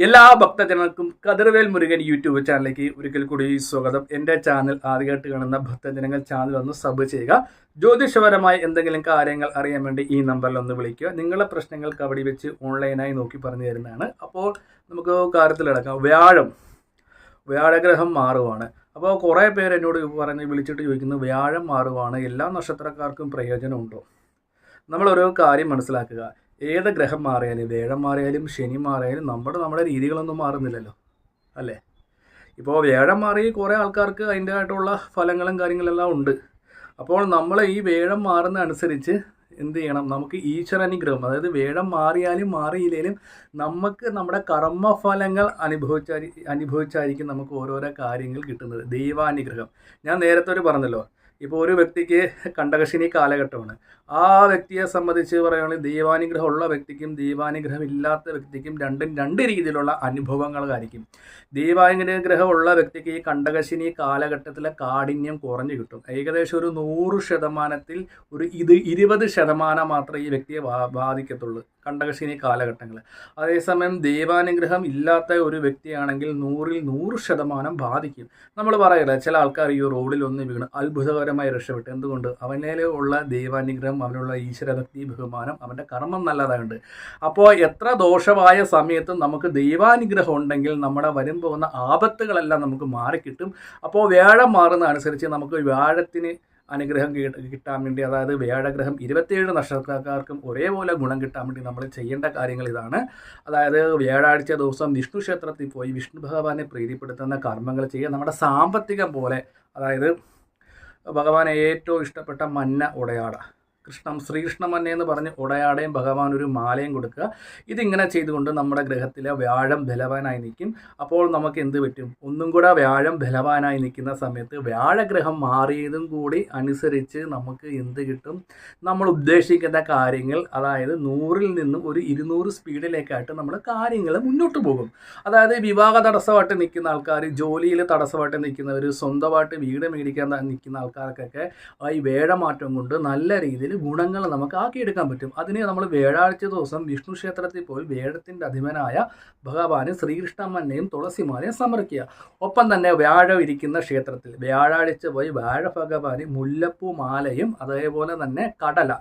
എല്ലാ ഭക്തജനങ്ങൾക്കും കതിർവേൽ മുരുകൻ യൂട്യൂബ് ചാനലിലേക്ക് ഒരിക്കൽ കൂടി സ്വാഗതം. എൻ്റെ ചാനൽ ആദ്യമായിട്ട് കാണുന്ന ഭക്തജനങ്ങൾ ചാനൽ ഒന്ന് സബ് ചെയ്യുക. ജ്യോതിഷപരമായി എന്തെങ്കിലും കാര്യങ്ങൾ അറിയാൻ വേണ്ടി ഈ നമ്പറിൽ ഒന്ന് വിളിക്കുക. നിങ്ങളുടെ പ്രശ്നങ്ങൾക്ക് അവിടെ വെച്ച് ഓൺലൈനായി നോക്കി പറഞ്ഞു തരുന്നതാണ്. അപ്പോൾ നമുക്ക് കാര്യത്തിലടക്കാം. വ്യാഴഗ്രഹം മാറുവാണ്. അപ്പോൾ കുറേ പേര് എന്നോട് വിളിച്ചിട്ട് ചോദിക്കുന്നു, വ്യാഴം മാറുവാണ്, എല്ലാ നക്ഷത്രക്കാർക്കും പ്രയോജനമുണ്ടോ? നമ്മളൊരു കാര്യം മനസ്സിലാക്കുക. ഏത് ഗ്രഹം മാറിയാലും, വ്യാഴം മാറിയാലും ശനി മാറിയാലും നമ്മുടെ രീതികളൊന്നും മാറുന്നില്ലല്ലോ, അല്ലേ? ഇപ്പോൾ വ്യാഴം മാറി കുറേ ആൾക്കാർക്ക് അതിൻ്റെതായിട്ടുള്ള ഫലങ്ങളും കാര്യങ്ങളെല്ലാം ഉണ്ട്. അപ്പോൾ നമ്മൾ ഈ വ്യാഴം മാറുന്ന അനുസരിച്ച് എന്ത് ചെയ്യണം? നമുക്ക് ഈശ്വരാനുഗ്രഹം, അതായത് വ്യാഴം മാറിയാലും മാറിയില്ലേലും നമുക്ക് നമ്മുടെ കർമ്മഫലങ്ങൾ അനുഭവിച്ചായിരിക്കും നമുക്ക് ഓരോരോ കാര്യങ്ങൾ കിട്ടുന്നത്. ദൈവാനുഗ്രഹം ഞാൻ നേരത്തെ പറഞ്ഞല്ലോ. ഇപ്പോൾ ഒരു വ്യക്തിക്ക് കണ്ടകശിനി കാലഘട്ടമാണ്. ആ വ്യക്തിയെ സംബന്ധിച്ച് പറയുകയാണെങ്കിൽ ദൈവാനുഗ്രഹം ഉള്ള വ്യക്തിക്കും ദൈവാനുഗ്രഹം ഇല്ലാത്ത വ്യക്തിക്കും രണ്ട് രീതിയിലുള്ള അനുഭവങ്ങളായിരിക്കും. ദൈവാനുഗ്രഹം ഉള്ള വ്യക്തിക്ക് ഈ കണ്ടകശിനി കാലഘട്ടത്തിലെ കാഠിന്യം കുറഞ്ഞു കിട്ടും. ഏകദേശം ഒരു 100% ഒരു 20% മാത്രമേ ഈ വ്യക്തിയെ ബാധിക്കത്തുള്ളൂ കണ്ടകശിനി കാലഘട്ടങ്ങൾ. അതേസമയം ദൈവാനുഗ്രഹം ഇല്ലാത്ത ഒരു വ്യക്തിയാണെങ്കിൽ 100% ബാധിക്കും. നമ്മൾ പറയില്ല, ചില ആൾക്കാർ ഈ റോഡിൽ ഒന്ന് വീണ് അത്ഭുതകരമായി രക്ഷപ്പെട്ടു. എന്തുകൊണ്ട്? അവനിൽ ഉള്ള ദൈവാനുഗ്രഹം, അവനുള്ള ഈശ്വരഭക്തി, ബഹുമാനം, അവൻ്റെ കർമ്മം നല്ലതായുണ്ട്. അപ്പോൾ എത്ര ദോഷമായ സമയത്തും നമുക്ക് ദൈവാനുഗ്രഹം ഉണ്ടെങ്കിൽ നമ്മുടെ വരും പോകുന്ന ആപത്തുകളെല്ലാം നമുക്ക് മാറിക്കിട്ടും. അപ്പോൾ വ്യാഴം മാറുന്ന അനുസരിച്ച് നമുക്ക് വ്യാഴത്തിന് അനുഗ്രഹം കിട്ടാൻ വേണ്ടി, അതായത് വ്യാഴഗ്രഹം 27 നക്ഷത്രക്കാർക്കും ഒരേപോലെ ഗുണം കിട്ടാൻ വേണ്ടി നമ്മൾ ചെയ്യേണ്ട കാര്യങ്ങൾ ഇതാണ്. അതായത് വ്യാഴാഴ്ച ദിവസം വിഷ്ണു ക്ഷേത്രത്തിൽ പോയി വിഷ്ണു ഭഗവാനെ പ്രീതിപ്പെടുത്തുന്ന കർമ്മങ്ങൾ ചെയ്യുക. നമ്മുടെ സാമ്പത്തികം പോലെ, അതായത് ഭഗവാനെ ഏറ്റവും ഇഷ്ടപ്പെട്ട മഞ്ഞ ഉടയാട, ശ്രീകൃഷ്ണ മഞ്ഞ എന്ന് പറഞ്ഞ് ഉടയാടയും ഭഗവാൻ ഒരു മാലയും കൊടുക്കുക. ഇതിങ്ങനെ ചെയ്തുകൊണ്ട് നമ്മുടെ ഗ്രഹത്തിലെ വ്യാഴം ബലവാനായി നിൽക്കും. അപ്പോൾ നമുക്ക് എന്ത് പറ്റും? ഒന്നും കൂടെ വ്യാഴം ബലവാനായി നിൽക്കുന്ന സമയത്ത് വ്യാഴഗ്രഹം മാറിയതും കൂടി അനുസരിച്ച് നമുക്ക് എന്ത് കിട്ടും? നമ്മൾ ഉദ്ദേശിക്കുന്ന കാര്യങ്ങൾ, അതായത് 100-ൽ നിന്നും ഒരു 200 സ്പീഡിലേക്കായിട്ട് നമ്മൾ കാര്യങ്ങൾ മുന്നോട്ട് പോകും. അതായത് വിവാഹ തടസ്സമായിട്ട് നിൽക്കുന്ന ആൾക്കാർ, ജോലിയിൽ തടസ്സമായിട്ട് നിൽക്കുന്നവർ, സ്വന്തമായിട്ട് വീട് മേടിക്കാൻ നിൽക്കുന്ന ആൾക്കാർക്കൊക്കെ ഈ വേഴമാറ്റം കൊണ്ട് നല്ല രീതിയിൽ ഗുണങ്ങൾ നമുക്ക് ആക്കിയെടുക്കാൻ പറ്റും. അതിന് നമ്മൾ വ്യാഴാഴ്ച ദിവസം വിഷ്ണു ക്ഷേത്രത്തിൽ പോയി വേഴത്തിൻ്റെ അധിപനായ ഭഗവാന് ശ്രീകൃഷ്ണമന്നയും തുളസിമാലയും സമർപ്പിക്കുക. ഒപ്പം തന്നെ വ്യാഴം ഇരിക്കുന്ന ക്ഷേത്രത്തിൽ വ്യാഴാഴ്ച പോയി വ്യാഴ ഭഗവാന് മുല്ലപ്പൂ മാലയും, അതേപോലെ തന്നെ കടല,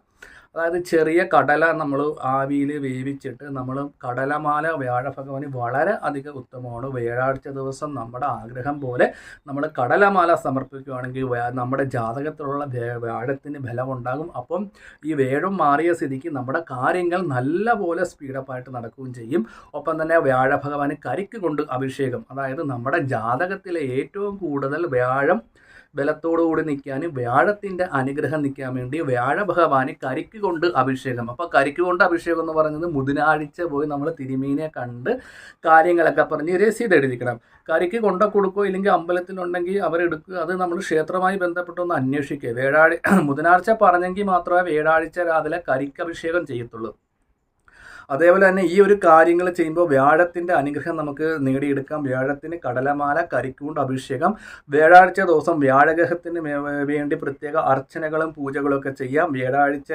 അതായത് ചെറിയ കടല നമ്മൾ ആവിയിൽ വേവിച്ചിട്ട് നമ്മൾ കടലമാല വ്യാഴ ഭഗവാന് വളരെ അധികം ഉത്തമമാണ്. വ്യാഴാഴ്ച ദിവസം നമ്മുടെ ആഗ്രഹം പോലെ നമ്മൾ കടലമാല സമർപ്പിക്കുകയാണെങ്കിൽ നമ്മുടെ ജാതകത്തിലുള്ള വ്യാഴത്തിന് ബലമുണ്ടാകും. അപ്പം ഈ വ്യാഴം മാറിയ സ്ഥിതിക്ക് നമ്മുടെ കാര്യങ്ങൾ നല്ലപോലെ സ്പീഡപ്പായിട്ട് നടക്കുകയും ചെയ്യും. ഒപ്പം തന്നെ വ്യാഴ ഭഗവാന് കരിക്ക് കൊണ്ട് അഭിഷേകം, അതായത് നമ്മുടെ ജാതകത്തിലെ ഏറ്റവും കൂടുതൽ വ്യാഴം ബലത്തോടുകൂടി നിൽക്കാനും വ്യാഴത്തിൻ്റെ അനുഗ്രഹം നിൽക്കാൻ വേണ്ടി വ്യാഴ ഭഗവാന് കരിക്ക് കൊണ്ട് അഭിഷേകം. അപ്പോൾ കരിക്ക് കൊണ്ട് അഭിഷേകം എന്ന് പറയുന്നത് ബുധനാഴ്ച പോയി നമ്മൾ തിരുമീനെ കണ്ട് കാര്യങ്ങളൊക്കെ പറഞ്ഞ് രസീത് എഴുതിക്കണം. കരിക്ക് കൊണ്ട കൊടുക്കുകയോ ഇല്ലെങ്കിൽ അമ്പലത്തിലുണ്ടെങ്കിൽ അവരെടുക്കുക. അത് നമ്മൾ ക്ഷേത്രമായി ബന്ധപ്പെട്ടൊന്ന് അന്വേഷിക്കുക. ബുധനാഴ്ച പറഞ്ഞെങ്കിൽ മാത്രമേ വ്യാഴാഴ്ച രാവിലെ കരിക്ക് അഭിഷേകം ചെയ്യത്തുള്ളൂ. അതേപോലെ തന്നെ ഈ ഒരു കാര്യങ്ങൾ ചെയ്യുമ്പോൾ വ്യാഴത്തിൻ്റെ അനുഗ്രഹം നമുക്ക് നേടിയെടുക്കാം. വ്യാഴത്തിന് കടലമാല, കരിക്കൂണ്ട് അഭിഷേകം, വ്യാഴാഴ്ച ദിവസം വ്യാഴഗ്രഹത്തിന് വേണ്ടി പ്രത്യേക അർച്ചനകളും പൂജകളും ഒക്കെ ചെയ്യാം. വ്യാഴാഴ്ച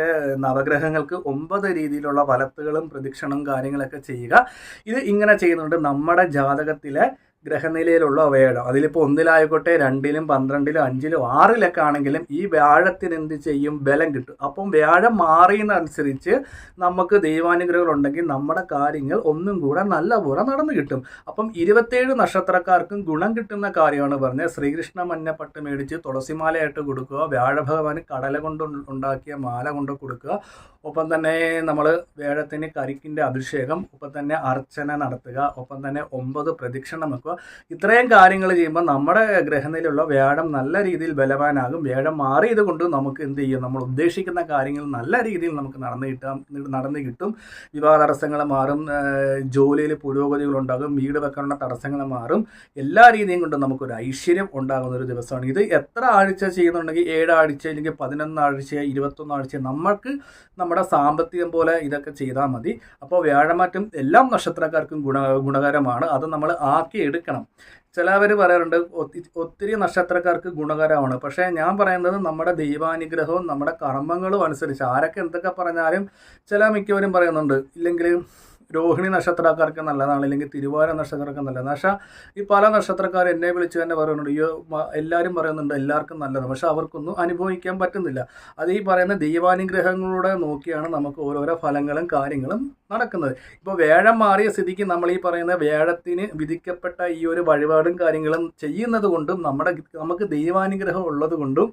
നവഗ്രഹങ്ങൾക്ക് 9 രീതിയിലുള്ള വലത്തുകളും പ്രദക്ഷിണവും കാര്യങ്ങളൊക്കെ ചെയ്യുക. ഇത് ഇങ്ങനെ ചെയ്യുന്നുണ്ട് നമ്മുടെ ജാതകത്തിലെ ഗ്രഹനിലയിലുള്ള വ്യാഴം, അതിലിപ്പോൾ 1-ലായിക്കോട്ടെ, 2-ലും 12-ലും 5-ലും 6-ലൊക്കെ ആണെങ്കിലും ഈ വ്യാഴത്തിന് എന്ത് ചെയ്യും? ബലം കിട്ടും. അപ്പം വ്യാഴം മാറിയെന്നനുസരിച്ച് നമുക്ക് ദൈവാനുഗ്രഹങ്ങൾ ഉണ്ടെങ്കിൽ നമ്മുടെ കാര്യങ്ങൾ ഒന്നും കൂടെ നല്ലപോലെ നടന്നു കിട്ടും. അപ്പം 27 നക്ഷത്രക്കാർക്കും ഗുണം കിട്ടുന്ന കാര്യമാണ് പറഞ്ഞത്. ശ്രീകൃഷ്ണ മഞ്ഞപ്പട്ട് മേടിച്ച് തുളസിമാലയായിട്ട് കൊടുക്കുക, വ്യാഴഭഗവാന് കടല കൊണ്ട് ഉണ്ടാക്കിയ മാല കൊണ്ട് കൊടുക്കുക. ഒപ്പം തന്നെ നമ്മൾ വ്യാഴത്തിന് കരിക്കിൻ്റെ അഭിഷേകം, ഒപ്പം തന്നെ അർച്ചന നടത്തുക, ഒപ്പം തന്നെ 9 പ്രദക്ഷിണം വെക്കുക. ഇത്രയും കാര്യങ്ങൾ ചെയ്യുമ്പോൾ നമ്മുടെ ഗ്രഹനിലുള്ള വ്യാഴം നല്ല രീതിയിൽ ബലവാനാകും. വ്യാഴം മാറിയത് കൊണ്ട് നമുക്ക് എന്ത് ചെയ്യും? നമ്മൾ ഉദ്ദേശിക്കുന്ന കാര്യങ്ങൾ നല്ല രീതിയിൽ നമുക്ക് നടന്നു കിട്ടും. വിവാഹ തടസ്സങ്ങൾ മാറും, ജോലിയിൽ പുരോഗതികളുണ്ടാകും, വീട് വെക്കാനുള്ള തടസ്സങ്ങൾ മാറും. എല്ലാ രീതിയും കൊണ്ട് നമുക്കൊരു ഐശ്വര്യം ഉണ്ടാകുന്ന ഒരു ദിവസമാണ് ഇത്. എത്ര ആഴ്ച ചെയ്യുന്നുണ്ടെങ്കിൽ 7 ആഴ്ച അല്ലെങ്കിൽ 11 ആഴ്ച 21 ആഴ്ച നമുക്ക് നമ്മുടെ സാമ്പത്തികം പോലെ ഇതൊക്കെ ചെയ്താൽ മതി. അപ്പോൾ വ്യാഴമാറ്റം എല്ലാ നക്ഷത്രക്കാർക്കും ഗുണകരമാണ്. അത് നമ്മൾ ആക്കിയെടുക്കണം. ചിലവർ പറയാറുണ്ട് ഒത്തിരി നക്ഷത്രക്കാർക്ക് ഗുണകരമാണ്. പക്ഷേ ഞാൻ പറയുന്നത് നമ്മുടെ ദൈവാനുഗ്രഹവും നമ്മുടെ കർമ്മങ്ങളും അനുസരിച്ച് ആരൊക്കെ എന്തൊക്കെ പറഞ്ഞാലും മിക്കവരും പറയുന്നുണ്ട്, ഇല്ലെങ്കിൽ രോഹിണി നക്ഷത്രക്കാർക്ക് നല്ലതാണ്, അല്ലെങ്കിൽ തിരുവാതിര നക്ഷത്രക്കാർക്ക് നല്ലതാണ്. പക്ഷേ ഈ പല നക്ഷത്രക്കാർ എന്നെ വിളിച്ച് തന്നെ പറയുന്നുണ്ട്, ഈ എല്ലാവരും പറയുന്നുണ്ട് എല്ലാവർക്കും നല്ലതാണ്, പക്ഷെ അവർക്കൊന്നും അനുഭവിക്കാൻ പറ്റുന്നില്ല. അത് ഈ പറയുന്ന ദൈവാനുഗ്രഹങ്ങളിലൂടെ നോക്കിയാണ് നമുക്ക് ഓരോരോ ഫലങ്ങളും കാര്യങ്ങളും നടക്കുന്നത്. ഇപ്പോൾ വ്യാഴം മാറിയ സ്ഥിതിക്ക് നമ്മൾ ഈ പറയുന്ന വ്യാഴത്തിന് വിധിക്കപ്പെട്ട ഈ ഒരു വഴിപാടും കാര്യങ്ങളും ചെയ്യുന്നത് കൊണ്ടും നമുക്ക് ദൈവാനുഗ്രഹം ഉള്ളത് കൊണ്ടും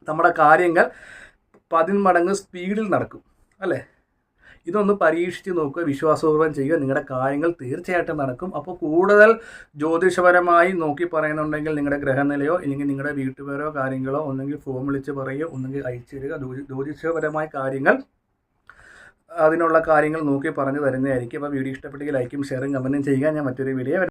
നമ്മുടെ കാര്യങ്ങൾ 10 മടങ്ങ് സ്പീഡിൽ നടക്കും അല്ലേ. ഇതൊന്ന് പരീക്ഷിച്ച് നോക്കുക, വിശ്വാസപൂർവ്വം ചെയ്യുക, നിങ്ങളുടെ കാര്യങ്ങൾ തീർച്ചയായിട്ടും നടക്കും. അപ്പോൾ കൂടുതൽ ജ്യോതിഷപരമായി നോക്കി പറയുന്നുണ്ടെങ്കിൽ നിങ്ങളുടെ ഗ്രഹനിലയോ അല്ലെങ്കിൽ നിങ്ങളുടെ വീട്ടുപേരോ കാര്യങ്ങളോ ഒന്നെങ്കിൽ ഫോം വിളിച്ച് പറയുക, ഒന്നെങ്കിൽ അയച്ചു തരിക. ജ്യോതിഷപരമായ കാര്യങ്ങൾ അതിനുള്ള കാര്യങ്ങൾ നോക്കി പറഞ്ഞു തരുന്നതായിരിക്കും. അപ്പോൾ വീഡിയോ ഇഷ്ടപ്പെട്ടെങ്കിൽ ലൈക്കും ഷെയറും കമൻറ്റും ചെയ്യുക. ഞാൻ മറ്റൊരു വീഡിയോ